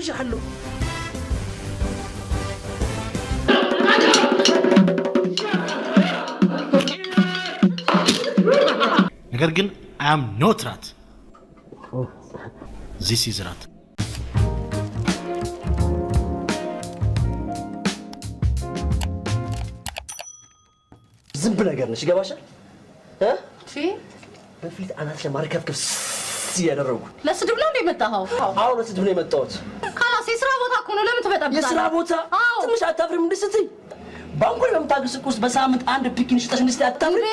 አጣጥምሻለሁ ነገር ግን I am not rat. This is rat. ዝም ነገር ነሽ ገባሻል እሺ በፊት አናት ለማርከፍከፍ ሲያደረጉ ለስድብ ነው እንደመጣው አዎ ለስድብ ነው የመጣሁት ካላስ የሥራ ቦታ እኮ ነው ለምን ትበጣብጣለህ የሥራ ቦታ ትንሽ አታፍሪም እንዴ ስትይ ባንኩን በመታገስ ቁስ በሳምንት አንድ ፒኪን ሽጠሽ እንዴ አታፍሪ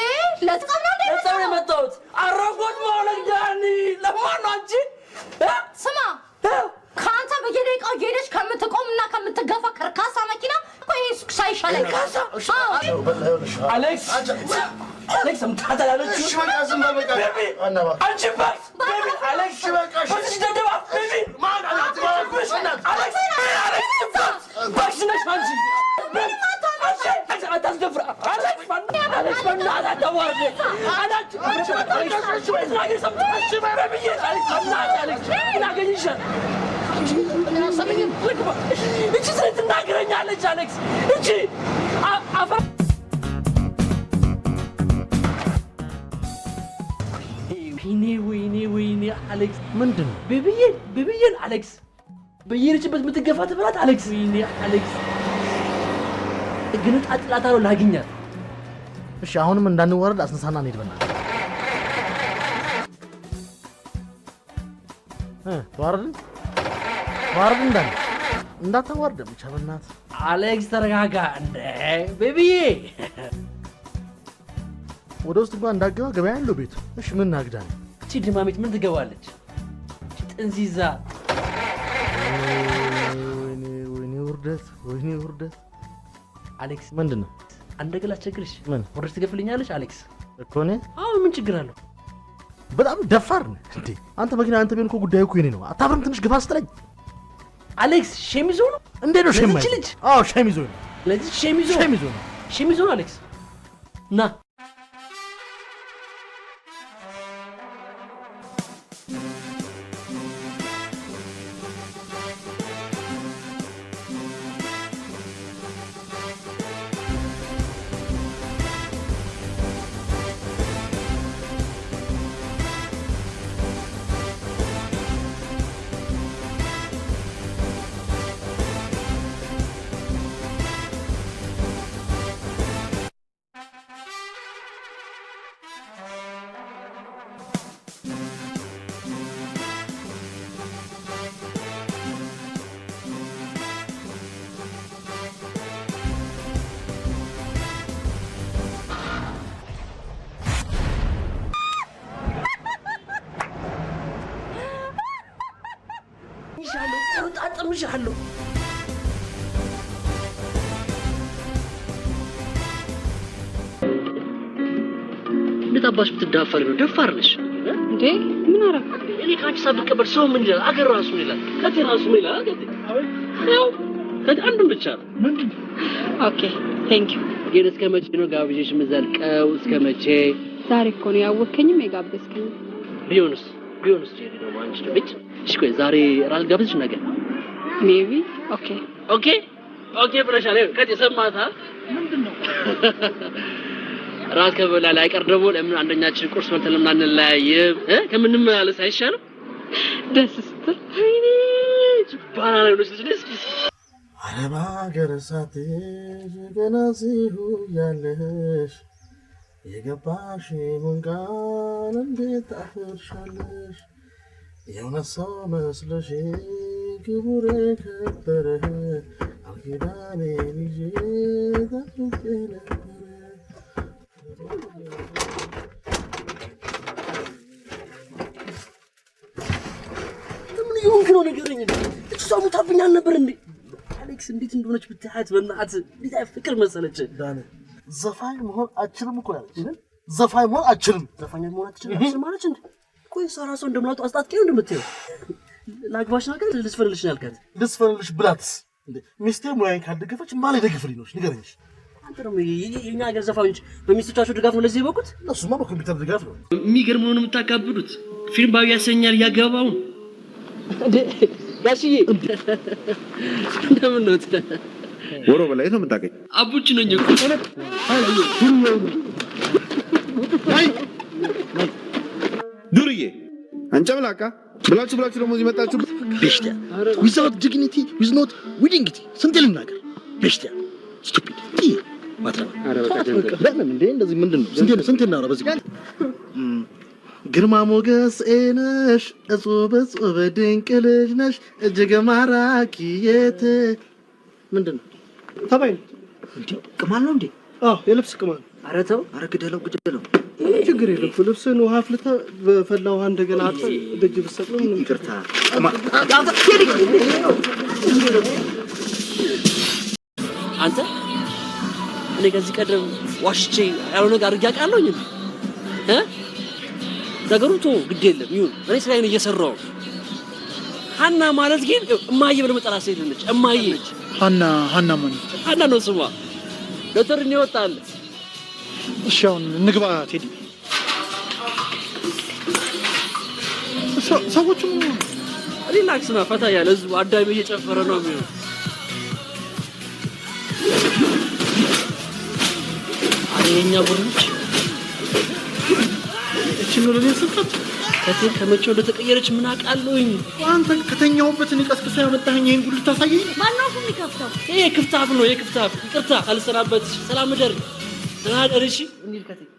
ለጥቃም ነው ለጥቃም ነው የመጣሁት አረጎት ማለት ዳኒ ለማን ነው አንቺ ስማ ካንተ በየደቂቃው ሄደሽ ከምትቆምና ከምትገፋ ከርካሳ መኪና ቆይ ሳይሻለኝ ካሳ አሌክስ አሌክስ ምታታላለች እሺ በቃ ዝም በቃ አንቺ ባክስ ቤቢ አሌክስ በቃ እሺ ደደባ ቤቢ ማን አላትባሽ አሌክስ ባክስ ነሽ አንቺ አታስደፍራ አሌክስ ማን አታዋርድ አሌክስ ናገኝ ሰምተሽ በረብዬ አሌክስ ናገኝሽ እቺ ስንት እናገረኛለች አሌክስ እቺ አፋ ወይኔ አሌክስ ምንድነው ቤቢዬን አሌክስ በየርጭበት ምትገፋ ተብላት አሌክስ ወይኔ አሌክስ ግን ጣጥላታው ላግኛት እሺ አሁንም እንዳንወረድ አስነሳና እንሄድ በእናትህ ተዋረድ እንዳታዋርድ ብቻ በእናትህ አሌክስ ተረጋጋ እንዴ ቤቢዬ ወደ ውስጥ እንኳን እንዳገባ ገበያ ያለው ቤቱ እሺ ምን ናግዳል እቺ ድማሚት ምን ትገባለች ጥንዚዛ ወይኔ ውርደት አሌክስ ምንድነው አንደገላ ቸግርሽ ምን ወርስ ትገፍልኛለሽ አሌክስ እኮ እኔ አዎ ምን ችግር አለው በጣም ደፋር ነህ እንዴ አንተ መኪና አንተ ቢሆን እኮ ጉዳዩ እኮ የኔ ነው አታፍርም ትንሽ ግፋ ስትለኝ አሌክስ ሸሚዞ ነው እንዴ ነው ሸሚዞ አዎ ሸሚዞ ነው ለዚህ ሸሚዞ ነው አሌክስ ና አጣጥምሻለሁ ለታባሽ ብትዳፈሪ ነው ደፋር ነሽ እንዴ ምን አረክ እኔ ካንቺ ሳብቀበል ሰው ምን ይላል አገር ራሱ ይላል ከቴ ራሱ ይላል ያው ከአንዱ ብቻ ነው ኦኬ ቴንክ ዩ ግን እስከ መቼ ነው ጋብዤሽ መዘልቀው እስከ መቼ ዛሬ እኮ ነው ያወከኝም የጋበዝከኝ ቢሆንስ ጄሪ ነው አንቺ ልጅ እሺ ቆይ ዛሬ ራል ጋብዝሽ ነገር ሜቢ ኦኬ ብለሻል ከቴ ሰማታ ምንድነው ራስ ከበላ ላይ ቀር ደግሞ ለምን አንደኛችን ቁርስ በልተን ለምን አንለያይም ከምንም ማለት አይሻልም ደስ ስትል አይኔ ባላ ነው ስለዚህ አረባ ገረሳቴ ገናዚሁ ያለሽ የገባሽ ሙንጋን እንዴት አፍርሻለሽ የሆነ ሰው መስለሽ ክቡር ከበረ አልኪዳኔ ልጄ ተፍቄ ነበር ምን ይሁን ነው ነገረኝ እቺ ሰው ታብኛል ነበር እንዴ አሌክስ እንዴት እንደሆነች ብታያት በእናት እንዴት ፍቅር መሰለች ዳነ ዘፋኝ መሆን አችልም እኮ ያለች ዘፋኝ መሆን አችልም ማለት እንዴ ቆይ ሰራሶ እንደምናውጥ አስጣጥቄው እንደምትየው ላግባሽ ነገር ልስፈልልሽ ያልካት ልስፈልልሽ ብላትስ እንዴ ሚስቴ ሙያዬን ካልደገፈች ማለ ደግፍልኝ ነው ንገረኝሽ አንተ ነው የኛ ሀገር ዘፋኞች በሚስቶቻቸው ድጋፍ ነው ለዚህ የበቁት እነሱማ በኮምፒውተር ድጋፍ ነው የሚገርመው ነው የምታካብዱት ፊልም ባው ያሰኛል ያገባው ጋሽዬ እንደምን ነው? ወሮ በላይ ነው የምታገኝ አቡች ነኝ እኮ ዱርዬ አንጨምላቃ ብላችሁ ደግሞ እዚህ መጣችሁ። ቤሽቲያ without dignity with not widdingity ስንት ልናገር ቤሽቲያ stupid ማትረባ ለምን እንዴ እንደዚህ ምንድነው ስንት እናወራ በዚህ ግርማ ሞገስ ነሽ እጹብ ድንቅ ልጅ ነሽ እጅግ ማራኪ የት ምንድነው ተባይ እንዴ ቅማል ነው እንዴ አዎ የልብስ ቅማል ኧረ ተው ኧረ ግደለው ችግር የለም ልብስን ውሃ አፍልታ በፈላ ውሃ እንደገና አጥቶ ደጅ ብትሰቅለው ምንም ይቅርታ አንተ እኔ ከዚህ ቀደም ዋሽቼ ያለው ነገር አድርጌ አውቃለሁኝ ነገሩ ተው ግድ የለም ይሁን እኔ ስራዬን እየሰራሁ ሀና ማለት ግን እማዬ ብለህ መጠራት ሴት ነች እማዬ ሀና ማለት ሀና ነው ስሟ ዶክተር እኔ ወጣለ እሺ አሁን እንግባ ቴዲ ሰዎቹም ሪላክስ ነው ፈታ ያለ ህዝቡ አዳሚ እየጨፈረ ነው የሚሆነው አየኛ ቡድኖች እቺን ነው ለሰጣት ከቴል ከመቼው እንደተቀየረች ምን አውቃለሁኝ አንተ ከተኛውበት ንቀስቅሳ ያመጣኸኝ ይሄን ሁሉ ታሳየኝ ማነው የሚከፍተው ይሄ ክፍታፍ ነው የክፍታፍ ይቅርታ ካልሰራበት ሰላም ደር ደናደር እሺ እንዴት ከቴል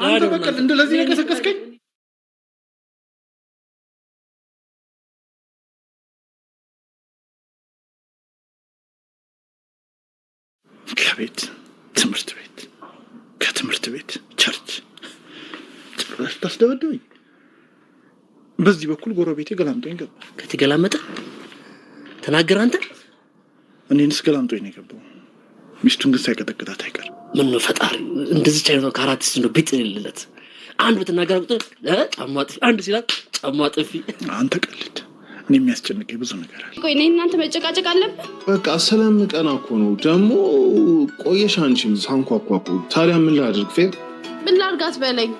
አንተ በቃ እንደዚህ የቀሰቀስከኝ ከቤት ትምህርት ቤት ከትምህርት ቤት ቸርች ጭራሽ ታስደበደበኝ በዚህ በኩል ጎረቤቴ ገላምጦኝ ገባ ከተገላመጠ ተናገር አንተ እኔንስ ገላምጦኝ ነው የገባው ሚስቱን ግን ሳይቀጠቅጣት አይቀር ምን ነው ፈጣሪ እንደዚህ ቻይና ካራቲስት ነው ቢጥልለት አንድ በተናገረ ቁጥር ጫማጥፊ አንድ ሲላት ጫማጥፊ አንተ ቀልድ እኔ የሚያስጨንቀኝ ብዙ ነገር አለ ቆይ እኔ እናንተ መጨቃጨቅ አለብን በቃ ሰላም ቀና እኮ ነው ደግሞ ቆየሽ አንቺም ሳንኳኳኩ ታዲያ ምን ላድርግ ፌ ምን ላድርጋት በለኝ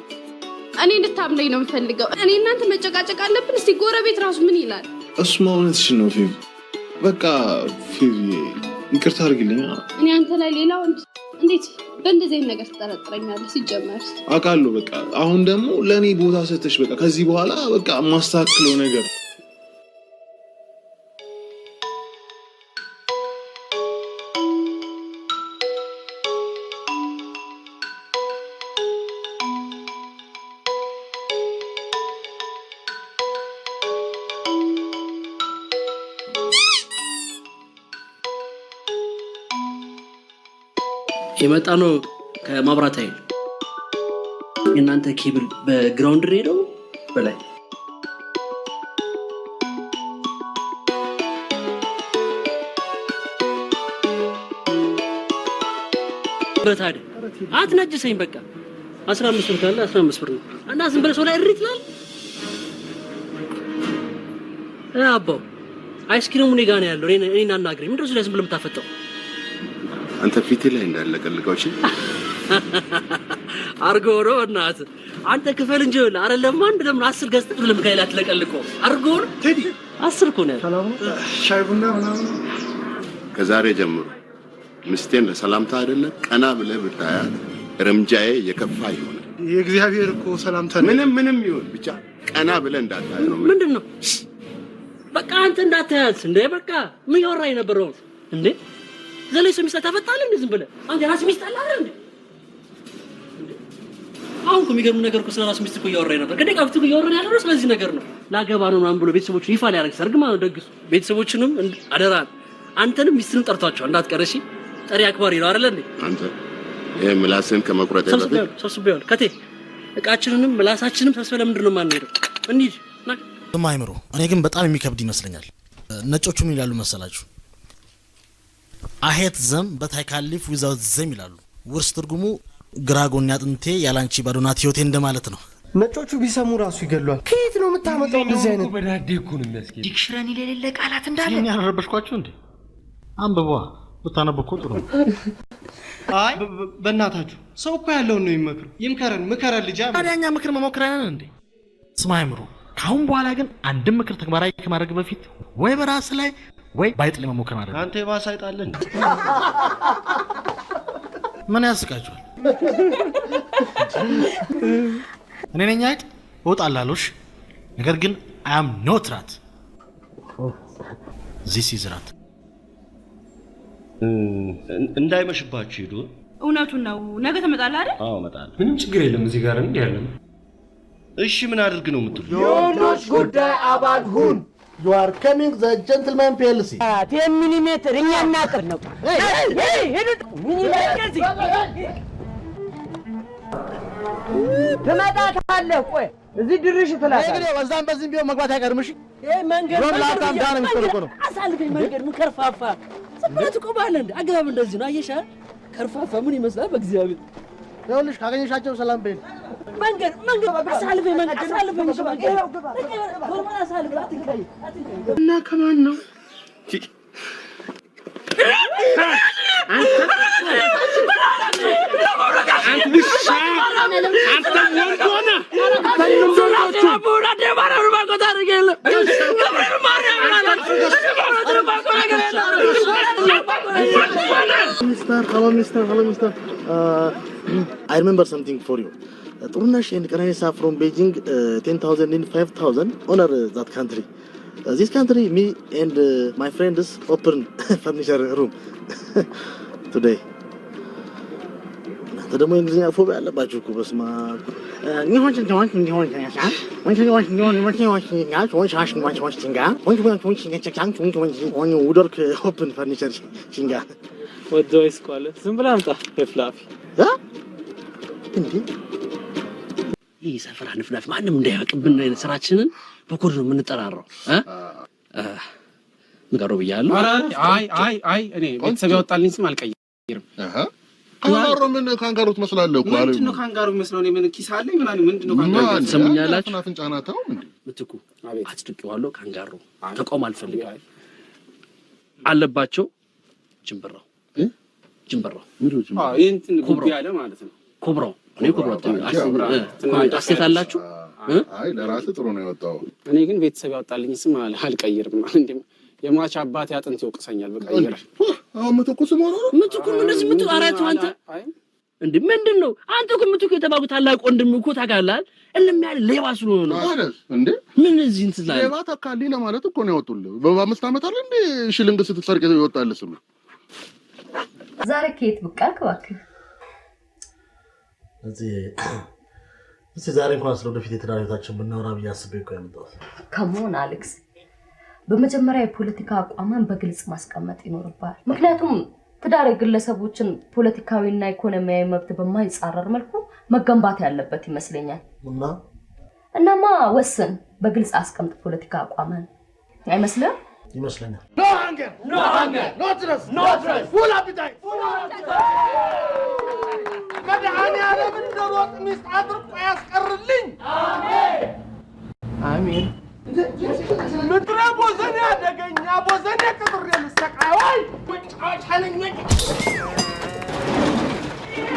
እኔ እንድታምነኝ ነው የምፈልገው እኔ እናንተ መጨቃጨቅ አለብን እስቲ ጎረቤት ራሱ ምን ይላል እሱማ እውነትሽን ነው ፌ በቃ ፌ ይቅርታ አድርግልኝ እኔ አንተ ላይ ሌላው እንዴት በእንደዚህ ነገር ተጠረጥረኛለህ ሲጀመር አውቃለሁ በቃ አሁን ደግሞ ለኔ ቦታ ሰጥተሽ በቃ ከዚህ በኋላ በቃ ማስተካከለው ነገር የመጣ ነው ከማብራት ኃይል እናንተ ኬብል በግራውንድ ሬዲዮ በላይ በታዲ አትነጅሰኝ በቃ 15 ብር ካለ 15 ብር ነው እና ዝም ብለህ ሰው ላይ እሪት ይላል አባው አይስክሪሙ እኔ ጋር ነው ያለው እኔን አናግረኝ ምንድነው ስለዚህ ዝም ብለህ የምታፈጠው አንተ ፊት ላይ እንዳለቀልቀው እሺ አርጎሮ እናት አንተ ክፈል እንጂ አይደለም አንድ ለምን 10 ገዝተህ ለምን ካይላ አትለቀልቀው አርጎሮ ቴዲ 10 እኮ ነው ሰላም ሻይ ቡና ምናምን ከዛሬ ጀምሮ ምስቴን ለሰላምታ አይደለ ቀና ብለህ ብታያት እርምጃዬ የከፋ ይሆናል የእግዚአብሔር እኮ ሰላምታ ምንም ይሁን ብቻ ቀና ብለህ እንዳታያት ነው ምንድነው በቃ አንተ እንዳታያት እንዴ በቃ ምን ያወራኝ ነበር እንዴ ዘላይ ሰው ሚስት ታፈጣለህ እንዴ ዝም ብለህ አንተ ራስ ሚስት አለ አይደል እንዴ አሁን እኮ የሚገርም ነገር እኮ ስለራስ ሚስት እኮ ያወራኝ ነበር ከደቂቃ በፊት እኮ ያወራኝ ያለው ስለዚህ ነገር ነው ላገባ ነው ምናምን ብሎ ቤተሰቦቹን ይፋ ሊያደርግ ሰርግ ማለት ደግሱ ቤተሰቦቹንም አደራ አንተንም ሚስትንም ጠርቷቸው እንዳትቀር እሺ ጠሪ አክባሪ ነው አይደል እንዴ አንተ ይሄ ምላስን ከመቁረጥ በፊት ሰብስቤው ከቴ እቃችንንም ምላሳችንም ሰብስበን ለምንድን ነው የማንሄደው እንሂድ ማይምሮ እኔ ግን በጣም የሚከብድ ይመስለኛል ነጮቹ ምን ይላሉ መሰላችሁ አሄት ዘም በታይካሊፍ ዊዛውት ዘም ይላሉ ውርስ ትርጉሙ ግራጎን ያጥንቴ ያላንቺ ባዶናት ህይወቴ እንደማለት ነው ነጮቹ ቢሰሙ ራሱ ይገሏል ከየት ነው የምታመጣው እንደዚህ አይነት በዳዴኩ ነው የሚያስኬድ ዲክሽነሪ ለሌለ ቃላት እንዳለ እኔ ያረበሽኳችሁ እንዴ አንብቧ ብታነብኮ ጥሩ አይ በእናታችሁ ሰው እኮ ያለውን ነው የሚመክሩ ይምከረን ምከረን ልጅ ታዲያኛ ምክር መሞክራለን እንዴ ስማይምሩ ካሁን በኋላ ግን አንድም ምክር ተግባራዊ ከማድረግ በፊት ወይ በራስ ላይ ወይ ባይጥ ለመሞከር ማድረግ አንተ የባሰ አይጣለን ምን ያስቃችኋል እኔ ነኝ አይጥ ወጣላሎሽ ነገር ግን I am not rat this is rat እንዳይመሽባችሁ ሄዱ እውነቱን ነው ነገ ተመጣጣለ አይደል አዎ መጣል ምንም ችግር የለም እዚህ ጋር እንዴ ያለን እሺ ምን አድርግ ነው የምትሉ የወንዶች ጉዳይ አባል ሁን you are coming the gentleman PLC 10 ሚሊሜትር እኛ እናቅር ነው ሄዱ ምን ይላል ተመጣጣለህ ቆይ እዚህ ድርሽ ትላለህ እንግዲህ ወዛም በዚህም ቢሆን መግባት አይቀርምሽ ይሄ መንገድ ላታም ዳን የሚፈልቀው አሳልፈኝ መንገድ ምን ከርፋፋ ሰምረት ቆባለህ እንደ አገባብ እንደዚህ ነው አየሻ ከርፋፋ ምን ይመስላል በእግዚአብሔር ይኸውልሽ ካገኘሻቸው ሰላም በይ መንገድ አሳልፈኝ መንገድ አሳልፈኝ ወርማ አሳልፈኝ አትንከይ እና ከማን ነው Hello, Mister. I remember something for you. Turunash and Kananisa from Beijing, 10,000 in 5,000. Honor that country. This country, me and my friends open furniture room today. ተደሞ እንግሊዝኛ ፎቢያ አለባችሁ እኮ በስማ ውደርክ ኦፕን ፈርኒቸር ሽንጋ ወዶ ይስቋለ ዝም ብላ አምጣ ፍላፊ እንዴ ይህ ሰፈራ ንፍናፍ ማንንም እንዳያውቅብን አይነት ስራችንን በኮድ ነው የምንጠራራው ንገሮ ብያለሁ አይ እኔ ቤተሰብ ያወጣልኝ ስም አልቀይርም ካንጋሮ ምን ካንጋሮ ትመስላለህ እኮ አለ ምንድነው ካንጋሮ መስለው ነው ምን ኪስ አለኝ ምንድነው ካንጋሮ ሰምኛላችሁ ፍንጫናታው እንዴ ምትኩ አጽድቀዋለሁ ካንጋሮ ተቆም አልፈልግም አለባቸው ጅምብራው እንትን ጉብ ያለ ማለት ነው ኮብራው እኔ ኮብራው አስተት አላችሁ አይ ለራስ ጥሩ ነው የወጣው እኔ ግን ቤተሰብ ያወጣልኝ ስም አልቀይርም እንዴ የማች አባት ያጥንት ይወቅሰኛል በቀይራ አሁን ምትኩ ስም ሆኖ ምትኩ ምንስ ምቱ አራት አንተ እንዴ ምንድነው አንተ እኮ ምትኩ የተባጉ ታላቅ ወንድም እኮ ታጋላል እንም ያለ ሌባ ስለሆነ ነው አይደል እንዴ ምን እዚህ እንትን ላይ ሌባ ታካሊ ለማለት እኮ ነው ያወጡልህ በ5 አመት አይደል እንዴ ሽልንግ ስትሰርቅ ይወጣል ስም ዛሬ ከየት ብቃክ እባክህ እዚህ ዛሬ እንኳን ስለወደፊት የተዳሪታችን ብናወራ ብያስበው እኮ ያመጣው ከመሆን አሌክስ በመጀመሪያ የፖለቲካ አቋምን በግልጽ ማስቀመጥ ይኖርባል ምክንያቱም ትዳር የግለሰቦችን ፖለቲካዊና ኢኮኖሚያዊ መብት በማይጻረር መልኩ መገንባት ያለበት ይመስለኛል እናማ ወሰን በግልጽ አስቀምጥ ፖለቲካ አቋምን አይመስልም ይመስለኛል no hunger no stress full appetite መድኃኔ ዓለም እንደሮጥ ሚስት አድርቆ ያስቀርልኝ አሜን ምድረ ቦዘኔ አደገኛ ቦዘኔ ቅጥር የምሰቃይ ወይ ጫቻለኝ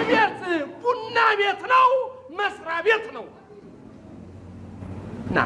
ቤት ቡና ቤት ነው መስሪያ ቤት ነው ና